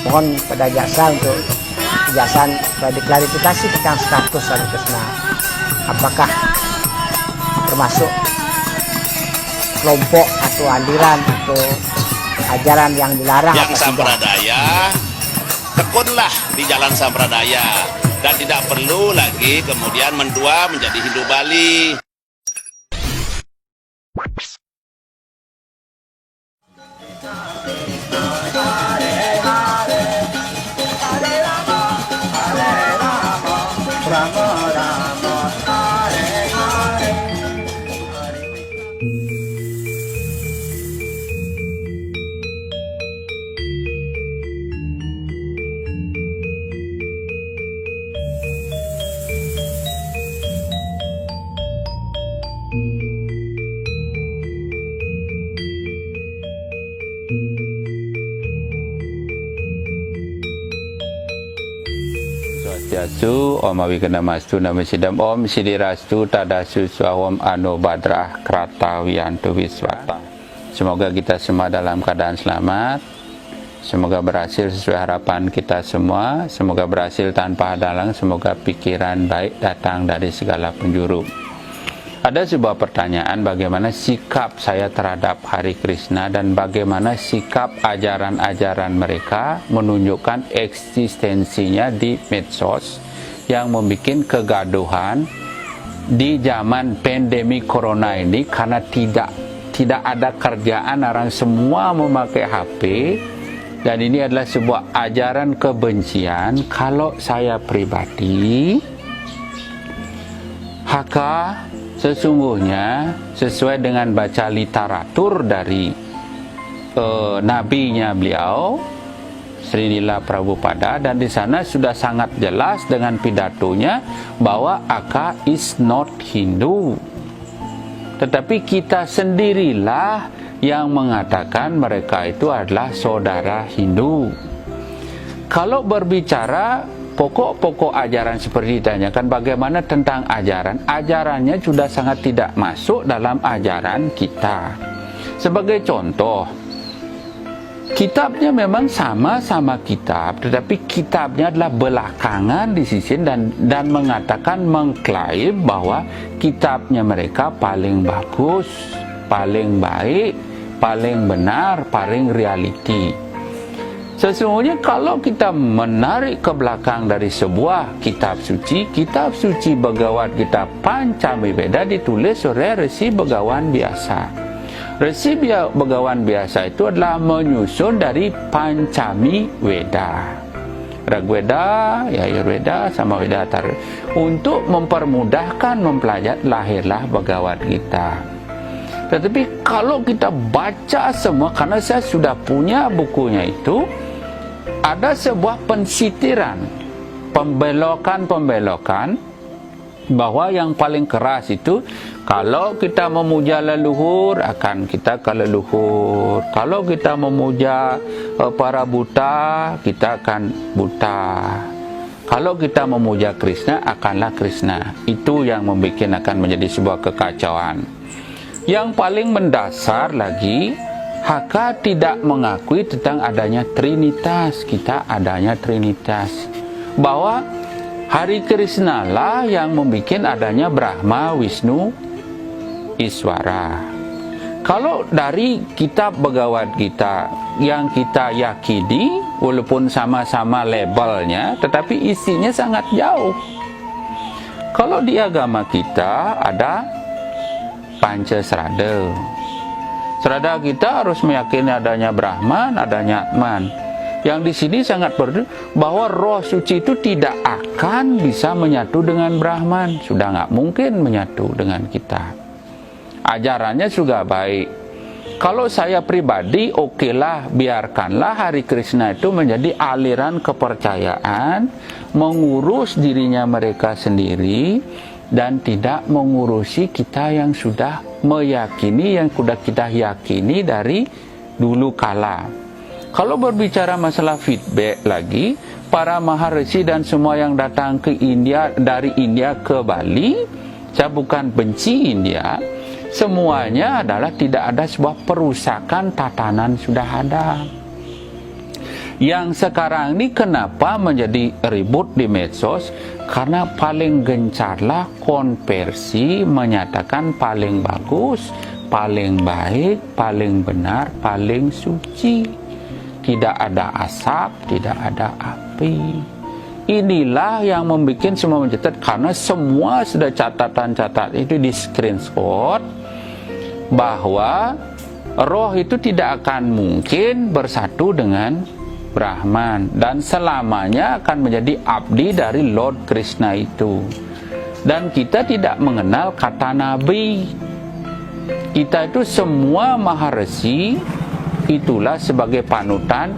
mohon pada jaksa untuk kejahatan diklarifikasi tentang status Hari Krishna. Apakah termasuk kelompok atau aliran atau ajaran yang dilarang? Yang sampradaya, tekunlah di jalan sampradaya dan tidak perlu lagi kemudian mendua menjadi Hindu Bali. Swastiastu, Om Awikenamastu, Namasidam, Om Sidirastu, Tadasu, Swawam, Anu Badrah, Krata, Wiyantu, Wiswata. Semoga kita semua dalam keadaan selamat, semoga berhasil sesuai harapan kita semua, semoga berhasil tanpa halangan, semoga pikiran baik datang dari segala penjuru. Ada sebuah pertanyaan, bagaimana sikap saya terhadap Hari Krishna dan bagaimana sikap ajaran-ajaran mereka menunjukkan eksistensinya di medsos yang membuat kegaduhan di zaman pandemi corona ini karena tidak ada kerjaan, orang semua memakai HP, dan ini adalah sebuah ajaran kebencian. Kalau saya pribadi, haka sesungguhnya sesuai dengan baca literatur dari nabinya beliau Sri Nila Prabhupada, dan di sana sudah sangat jelas dengan pidatonya bahwa Aka is not Hindu, tetapi kita sendirilah yang mengatakan mereka itu adalah saudara Hindu. Kalau berbicara pokok-pokok ajaran seperti ditanyakan bagaimana tentang ajarannya sudah sangat tidak masuk dalam ajaran kita. Sebagai contoh, kitabnya memang sama-sama kitab, tetapi kitabnya adalah belakangan di sisi dan mengatakan, mengklaim bahwa kitabnya mereka paling bagus, paling baik, paling benar, paling reality. Sesungguhnya kalau kita menarik ke belakang dari sebuah kitab suci Bhagavad Gita Pancamiveda ditulis oleh Resi Begawan biasa. Resi Begawan biasa itu adalah menyusun dari Pancamiveda, Rigveda, Yajurveda, sama Veda untuk mempermudahkan mempelajari, lahirlah Bhagavad Gita. Tetapi kalau kita baca semua, karena saya sudah punya bukunya itu, ada sebuah pensitiran, pembelokan bahwa yang paling keras itu kalau kita memuja leluhur akan kita ke leluhur, kalau kita memuja para buta kita akan buta, kalau kita memuja Krishna akanlah Krishna. Itu yang membuat akan menjadi sebuah kekacauan. Yang paling mendasar lagi, Haka tidak mengakui tentang adanya Trinitas. Kita adanya Trinitas, bahwa Hari Krishna lah yang membuat adanya Brahma, Wisnu, Iswara. Kalau dari kitab Bhagavad Gita yang kita yakini, walaupun sama-sama labelnya, tetapi isinya sangat jauh. Kalau di agama kita ada Pancasrada. Serada kita harus meyakini adanya Brahman, adanya Atman. Yang di sini sangat perlu bahwa roh suci itu tidak akan bisa menyatu dengan Brahman. Sudah nggak mungkin menyatu dengan kita. Ajarannya juga baik. Kalau saya pribadi, okelah, biarkanlah Hari Krishna itu menjadi aliran kepercayaan, mengurus dirinya mereka sendiri, dan tidak mengurusi kita yang sudah meyakini, yang sudah kita yakini dari dulu kala. Kalau berbicara masalah feedback lagi, para maharisi dan semua yang datang ke India, dari India ke Bali, saya bukan benci India, semuanya adalah tidak ada sebuah perusakan tatanan sudah ada. Yang sekarang ini kenapa menjadi ribut di medsos? Karena paling gencarlah konversi menyatakan paling bagus, paling baik, paling benar, paling suci. Tidak ada asap, tidak ada api. Inilah yang membuat semua mencatat, karena semua sudah catatan-catatan itu di screenshot, bahwa roh itu tidak akan mungkin bersatu dengan Brahman dan selamanya akan menjadi abdi dari Lord Krishna itu. Dan kita tidak mengenal kata nabi. Kita itu semua maharesi itulah sebagai panutan,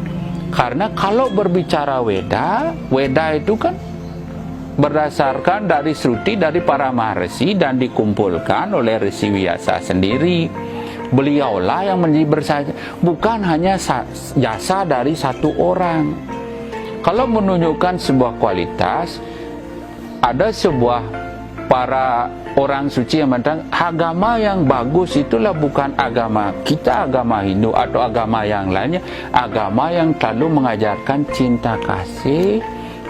karena kalau berbicara Weda, Weda itu kan berdasarkan dari Sruti dari para maharesi dan dikumpulkan oleh Resi Vyasa sendiri. Beliaulah yang menjadi bersaksi, bukan hanya jasa dari satu orang. Kalau menunjukkan sebuah kualitas, ada sebuah para orang suci yang mengatakan agama yang bagus itulah bukan agama kita, agama Hindu atau agama yang lainnya, agama yang selalu mengajarkan cinta kasih,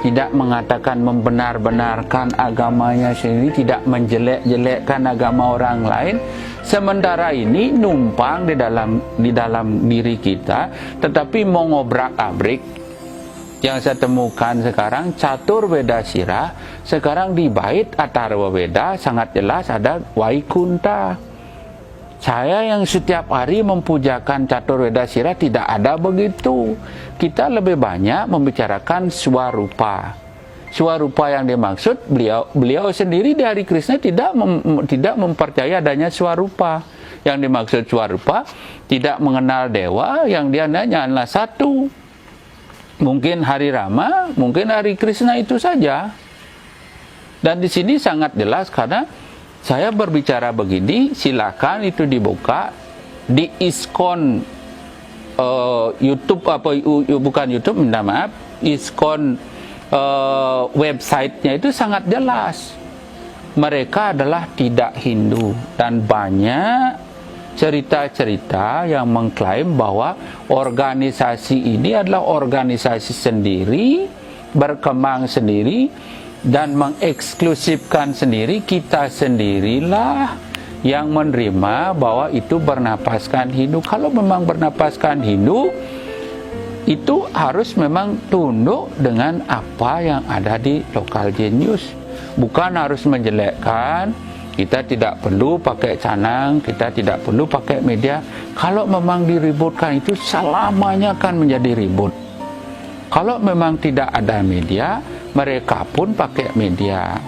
tidak mengatakan membenar-benarkan agamanya sendiri, tidak menjelek-jelekkan agama orang lain. Sementara ini numpang di dalam diri kita, tetapi mau ngobrak-abrik. Yang saya temukan sekarang catur Weda Sira, sekarang di bait Atharva Weda sangat jelas ada Vaikunta. Saya yang setiap hari mempujakan catur Weda Sira tidak ada begitu. Kita lebih banyak membicarakan Swarupa. Swarupa yang dimaksud beliau sendiri dari Krishna tidak mempercayai adanya Swarupa. Yang dimaksud Swarupa tidak mengenal dewa, yang dia hanyalah satu. Mungkin hari Rama, mungkin hari Krishna itu saja. Dan di sini sangat jelas, karena saya berbicara begini, silakan itu dibuka di ISKCON YouTube, bukan YouTube, minta maaf, ISKCON websitenya itu sangat jelas. Mereka adalah tidak Hindu, dan banyak cerita-cerita yang mengklaim bahwa organisasi ini adalah organisasi sendiri, berkembang sendiri, dan mengeksklusifkan sendiri. Kita sendirilah yang menerima bahwa itu bernapaskan Hindu. Kalau memang bernapaskan Hindu, itu harus memang tunduk dengan apa yang ada di Local Genius, bukan harus menjelekkan. Kita tidak perlu pakai canang, kita tidak perlu pakai media. Kalau memang diributkan itu selamanya akan menjadi ribut. Kalau memang tidak ada media, mereka pun pakai media.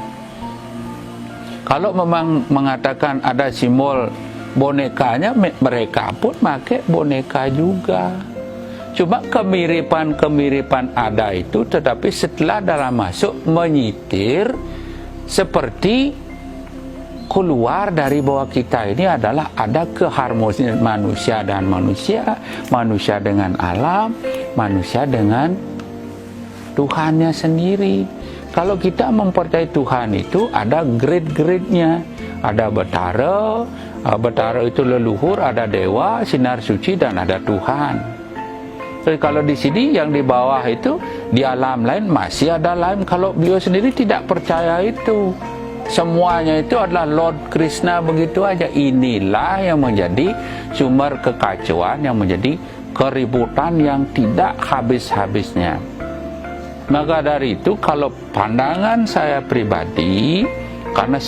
Kalau memang mengatakan ada simbol bonekanya, mereka pun pakai boneka juga. Cuma kemiripan ada itu, tetapi setelah dalam masuk menyitir seperti keluar dari bahwa kita ini adalah ada keharmonisan manusia dan manusia, manusia dengan alam, manusia dengan Tuhannya sendiri. Kalau kita mempercayai Tuhan itu ada grade-grade-nya, ada Betara, Betara itu leluhur, ada dewa, sinar suci, dan ada Tuhan. Jadi kalau di sini yang di bawah itu di alam lain masih ada lain. Kalau beliau sendiri tidak percaya itu, semuanya itu adalah Lord Krishna begitu aja. Inilah yang menjadi sumber kekacauan, yang menjadi keributan yang tidak habis-habisnya. Maka dari itu, kalau pandangan saya pribadi, karena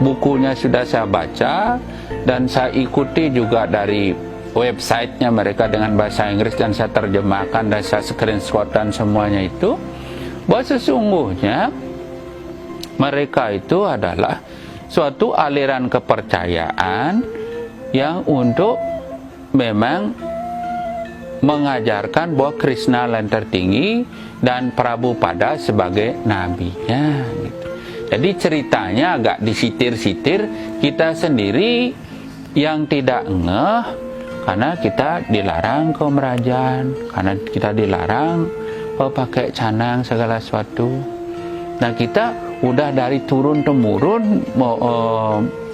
bukunya sudah saya baca dan saya ikuti juga dari websitenya mereka dengan bahasa Inggris, dan saya terjemahkan dan saya screenshotkan semuanya itu, bahwa sesungguhnya mereka itu adalah suatu aliran kepercayaan yang untuk memang mengajarkan bahwa Krishna yang tertinggi dan Prabhupada sebagai nabinya gitu. Jadi ceritanya agak disitir-sitir, kita sendiri yang tidak ngeh, karena kita dilarang ke Merajan, karena kita dilarang pakai canang segala sesuatu. Nah, kita udah dari turun-temurun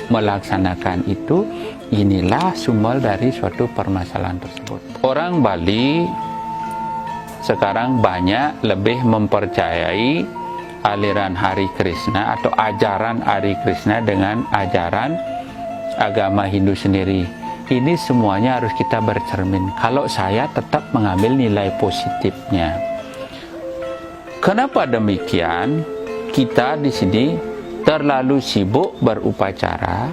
melaksanakan itu. Inilah sumber dari suatu permasalahan tersebut. Orang Bali sekarang banyak lebih mempercayai aliran Hari Krishna atau ajaran Hari Krishna dengan ajaran agama Hindu sendiri. Ini semuanya harus kita bercermin. Kalau saya tetap mengambil nilai positifnya. Kenapa demikian? Kita di sini terlalu sibuk berupacara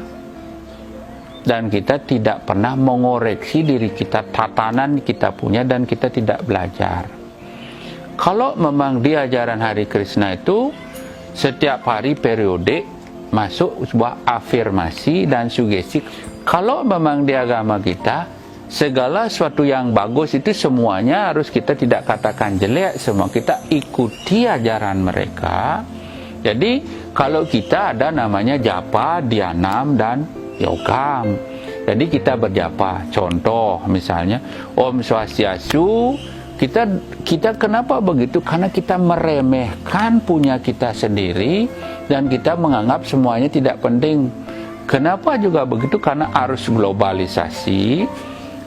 dan kita tidak pernah mengoreksi diri kita, tatanan kita punya, dan kita tidak belajar. Kalau memang di ajaran Hari Krishna itu setiap hari periodik masuk sebuah afirmasi dan sugesti. Kalau memang di agama kita segala sesuatu yang bagus itu semuanya harus kita tidak katakan jelek, semua kita ikuti ajaran mereka. Jadi kalau kita ada namanya japa, dhyanam, dan yogam. Jadi kita berjapa. Contoh misalnya Om Swastiastu. Kita kenapa begitu? Karena kita meremehkan punya kita sendiri dan kita menganggap semuanya tidak penting. Kenapa juga begitu? Karena arus globalisasi.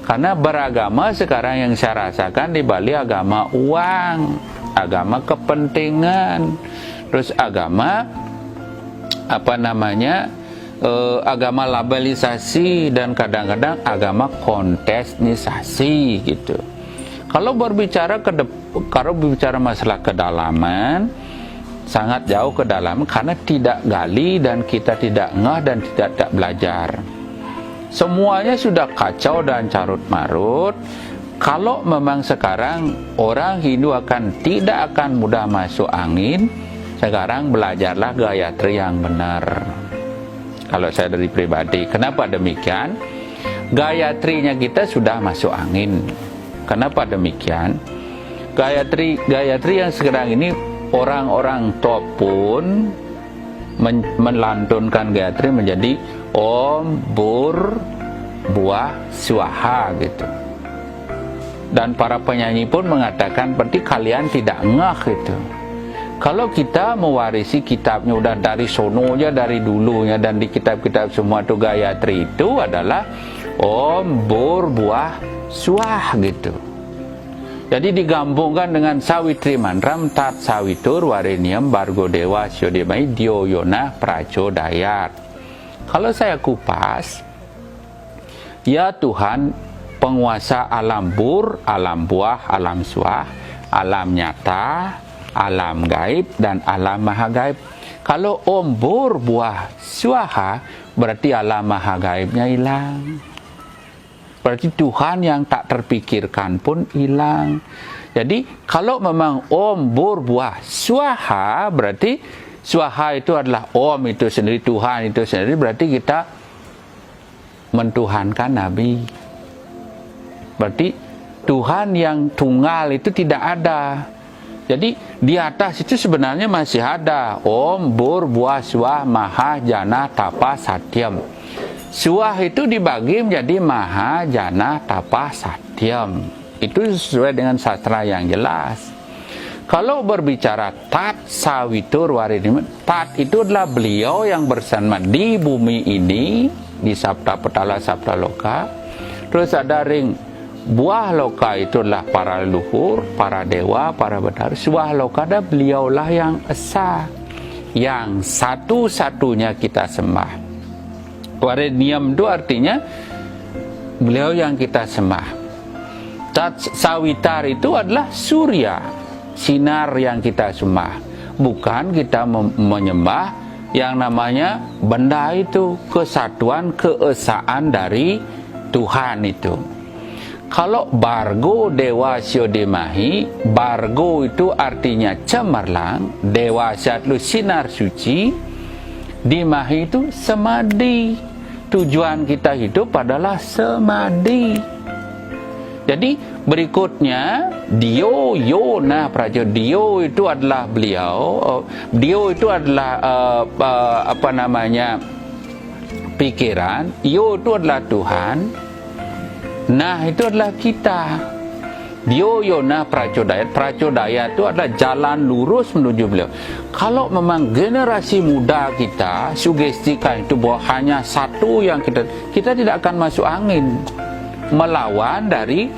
Karena beragama sekarang yang saya rasakan di Bali agama uang, agama kepentingan, terus agama agama labelisasi, dan kadang-kadang agama kontesnisasi gitu. Kalau berbicara masalah kedalaman, sangat jauh ke dalam karena tidak gali dan kita tidak ngeh dan tidak belajar. Semuanya sudah kacau dan carut marut. Kalau memang sekarang orang Hindu tidak akan mudah masuk angin, sekarang belajarlah Gayatri yang benar. Kalau saya dari pribadi, kenapa demikian? Gayatrinya kita sudah masuk angin. Kenapa demikian? Gayatri yang sekarang ini orang-orang top pun melantunkan Gayatri menjadi Om Bur Buah Swaha gitu. Dan para penyanyi pun mengatakan berarti kalian tidak ngeh gitu. Kalau kita mewarisi kitabnya udah dari sononya, dari dulunya, dan di kitab-kitab semua itu Gayatri itu adalah Om Bur Buah Swah gitu. Jadi digabungkan dengan Sawitri Mantram Tat Sawitur Wareniam Bargo Dewa Syodemai Dio Yona Prachodayat. Kalau saya kupas, ya Tuhan penguasa alam bur, alam buah, alam swah, alam nyata, alam gaib, dan alam maha gaib. Kalau Om Bur Buah Swaha berarti alam maha gaibnya hilang. Berarti Tuhan yang tak terpikirkan pun hilang. Jadi kalau memang Om Bur Buah Swaha berarti Swaha itu adalah Om itu sendiri, Tuhan itu sendiri, berarti kita mentuhankan Nabi. Berarti Tuhan yang tunggal itu tidak ada. Jadi di atas itu sebenarnya masih ada Om Bur Buah Swah Maha Jana Tapa Satyam. Swah itu dibagi menjadi Maha Jana Tapa Satyam. Itu sesuai dengan sastra yang jelas. Kalau berbicara Tat Sawitur Wareniam, Tat itu adalah beliau yang bersama di bumi ini, di Sabta Petala Sabta Loka. Terus ada ring buah loka, itu adalah para leluhur, para dewa, para bedar. Swah loka ada beliaulah yang esa, yang satu-satunya kita sembah. Wareniam itu artinya beliau yang kita sembah. Tat Sawitar itu adalah surya, sinar yang kita sembah. Bukan kita menyembah yang namanya benda itu, kesatuan, keesaan dari Tuhan itu. Kalau Bargo Dewa Syodemahi, Bargo itu artinya cemerlang, Dewa Syatlu sinar suci, Dimahi itu semadi. Tujuan kita hidup adalah semadi. Jadi berikutnya Dio Yona Prajo. Dio itu adalah beliau. Dio itu adalah pikiran. Yo itu adalah Tuhan. Nah itu adalah kita. Dio Yona Prachodayat. Prachodayat itu adalah jalan lurus menuju beliau. Kalau memang generasi muda kita sugestikan itu bahwa hanya satu yang kita tidak akan masuk angin. Melawan dari,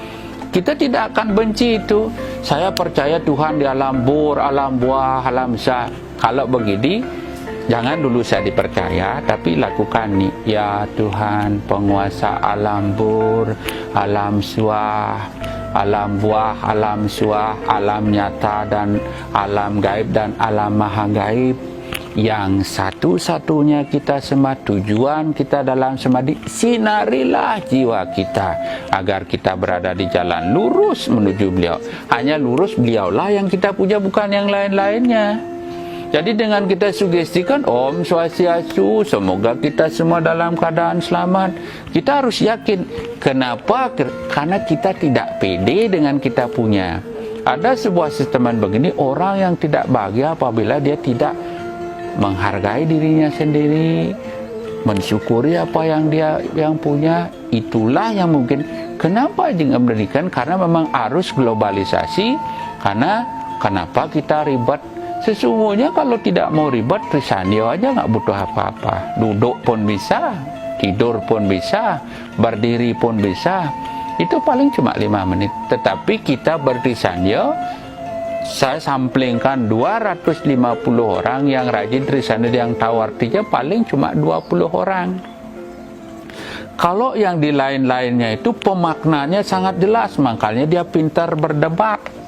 kita tidak akan benci itu. saya percaya Tuhan di alam bur, alam buah, alam sah. Kalau begini, jangan dulu saya dipercaya, tapi lakukan nih. Ya Tuhan, penguasa alam bur, alam suah, alam buah, alam suah, alam nyata dan alam gaib dan alam maha gaib, yang satu-satunya kita sembah, tujuan kita dalam semadi, sinarilah jiwa kita agar kita berada di jalan lurus menuju beliau. Hanya lurus beliaulah yang kita puja, bukan yang lain-lainnya. Jadi dengan kita sugestikan Om Swastiastu, semoga kita semua dalam keadaan selamat, kita harus yakin. Kenapa? Karena kita tidak pede dengan kita punya. Ada sebuah sistem begini, orang yang tidak bahagia apabila dia tidak menghargai dirinya sendiri, mensyukuri apa yang dia punya. Itulah yang mungkin kenapa jangan berikan, karena memang arus globalisasi. Karena kenapa kita ribet? Sesungguhnya kalau tidak mau ribet, Trisanio aja nggak butuh apa-apa. Duduk pun bisa, tidur pun bisa, berdiri pun bisa. Itu paling cuma 5 menit. Tetapi kita bertrisanio, saya samplingkan 250 orang yang rajin trisanio, yang tahu artinya paling cuma 20 orang. Kalau yang di lain-lainnya itu pemaknanya sangat jelas, makanya dia pintar berdebat.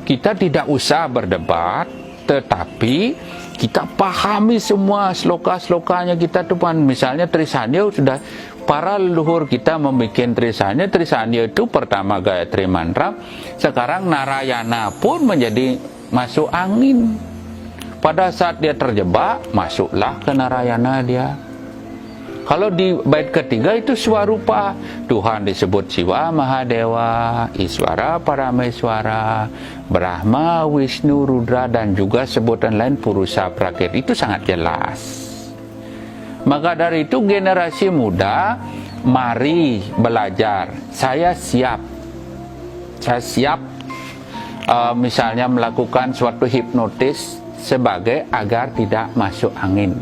Kita tidak usah berdebat, tetapi kita pahami semua sloka-slokanya kita tuh. Misalnya Trisanio, sudah para leluhur kita membuat Trisanio. Trisanio itu pertama Gayatri Mantra, sekarang Narayana pun menjadi masuk angin. Pada saat dia terjebak, masuklah ke Narayana dia. Kalau di bait ketiga itu Swarupa, Tuhan disebut Siwa Mahadewa, Iswara Parameswara, Brahma, Wisnu, Rudra, dan juga sebutan lain Purusa Prakrit. Itu sangat jelas. Maka dari itu generasi muda, mari belajar. Saya siap misalnya melakukan suatu hipnotis sebagai agar tidak masuk angin.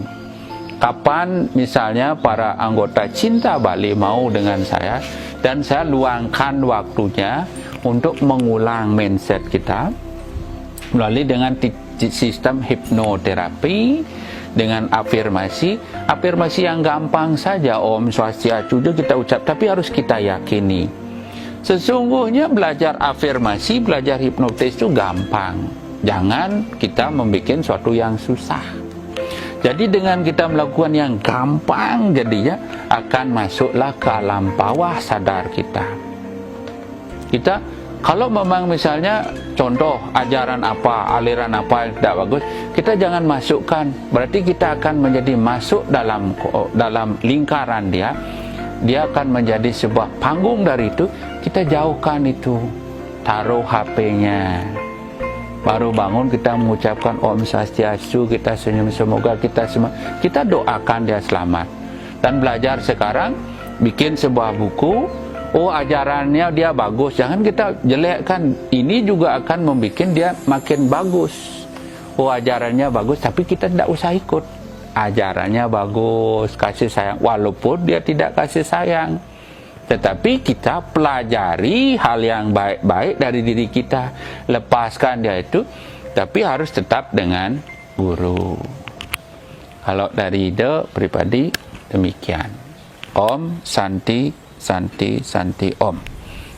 Kapan misalnya para anggota Cinta Bali mau dengan saya, dan saya luangkan waktunya untuk mengulang mindset kita melalui dengan sistem hipnoterapi, dengan afirmasi yang gampang saja. Om Swastiastu kita ucap, tapi harus kita yakini. Sesungguhnya belajar afirmasi, belajar hipnotis itu gampang. Jangan kita membuat suatu yang susah. Jadi dengan kita melakukan yang gampang, jadinya akan masuklah ke alam bawah sadar kita. Kita kalau memang misalnya contoh ajaran apa, aliran apa yang tidak bagus, kita jangan masukkan. Berarti kita akan menjadi masuk dalam lingkaran dia. Dia akan menjadi sebuah panggung dari itu. Kita jauhkan itu. Taruh HP-nya. Baru bangun kita mengucapkan Om Swastiastu, kita senyum, semoga kita semua, kita doakan dia selamat. Dan belajar sekarang, bikin sebuah buku, oh ajarannya dia bagus, jangan kita jelekkan. Ini juga akan membuat dia makin bagus. Oh ajarannya bagus, tapi kita tidak usah ikut. Ajarannya bagus, kasih sayang, walaupun dia tidak kasih sayang. Tetapi kita pelajari hal yang baik-baik dari diri kita, lepaskan dia itu, tapi harus tetap dengan guru. Kalau dari ide pribadi demikian. Om Santi Santi Santi Om.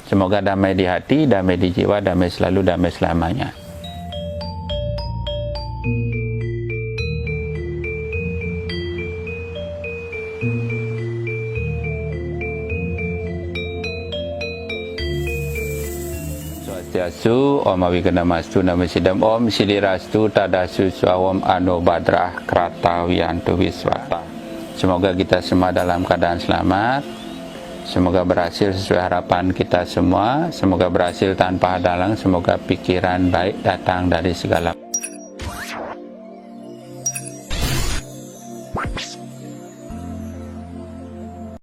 Semoga damai di hati, damai di jiwa, damai selalu, damai selamanya. Swastiastu, Om Awikendamastu, Namo Sidam, Om Silirastu, Tadasu Swawam Anu Badrah Kratawiyantu Wiswata. Semoga kita semua dalam keadaan selamat. Semoga berhasil sesuai harapan kita semua. Semoga berhasil tanpa halangan. Semoga pikiran baik datang dari segala